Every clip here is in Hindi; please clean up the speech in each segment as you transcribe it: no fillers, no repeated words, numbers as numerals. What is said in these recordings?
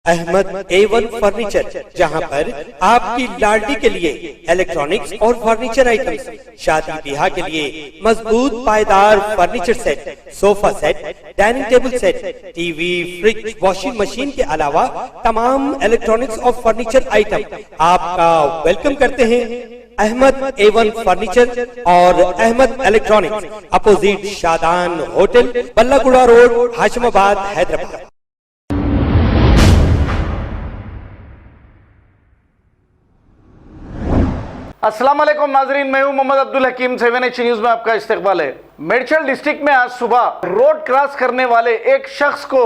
अहमद A1 फर्नीचर, जहां पर आपकी लाडली के लिए इलेक्ट्रॉनिक्स और फर्नीचर आइटम्स, शादी ब्याह के लिए मजबूत पायदार furniture set, sofa set, dining table set, TV, fridge, washing machine के अलावा तमाम इलेक्ट्रॉनिक्स और फर्नीचर आइटम आपका वेलकम करते हैं। अहमद A1 फर्नीचर और Ahmed electronics, opposite Shadan hotel, Ballaguda road, Hashimabad, Hyderabad. अस्सलाम वालेकुम नाजरीन, मैं हूं मोहम्मद अब्दुल हकीम। 7H न्यूज में आपका इस्तकबाल है। मेडचल डिस्ट्रिक्ट में आज सुबह रोड क्रॉस करने वाले एक शख्स को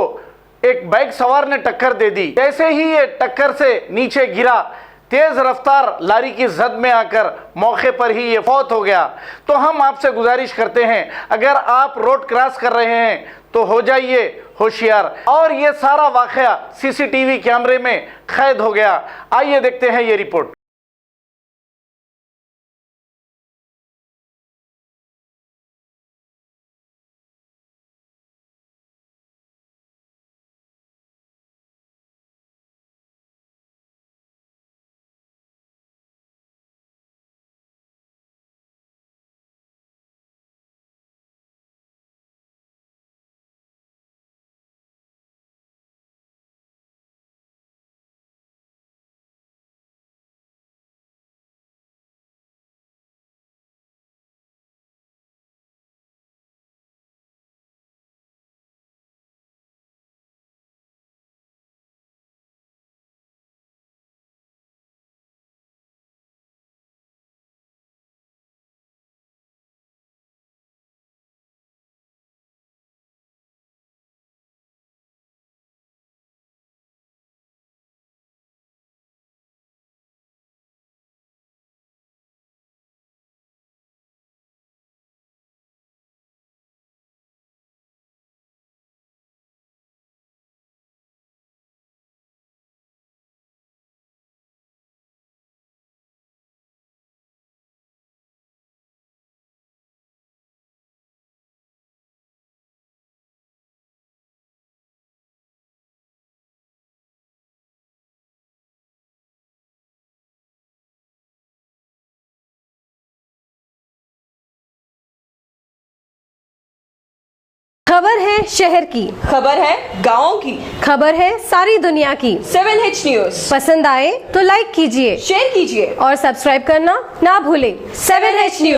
एक बाइक सवार ने टक्कर दे दी। जैसे ही ये टक्कर से नीचे गिरा, तेज रफ्तार लारी की जद में आकर मौके पर ही ये फौत हो गया। तो हम आपसे गुजारिश करते हैं, अगर आप रोड क्रॉस कर रहे हैं तो हो जाइए होशियार। और ये सारा वाकया सीसीटीवी कैमरे में कैद हो गया। आइए देखते हैं ये रिपोर्ट। खबर है शहर की, खबर है गाँव की, खबर है सारी दुनिया की। 7H न्यूज पसंद आए तो लाइक कीजिए, शेयर कीजिए और सब्सक्राइब करना ना भूलें। 7H news.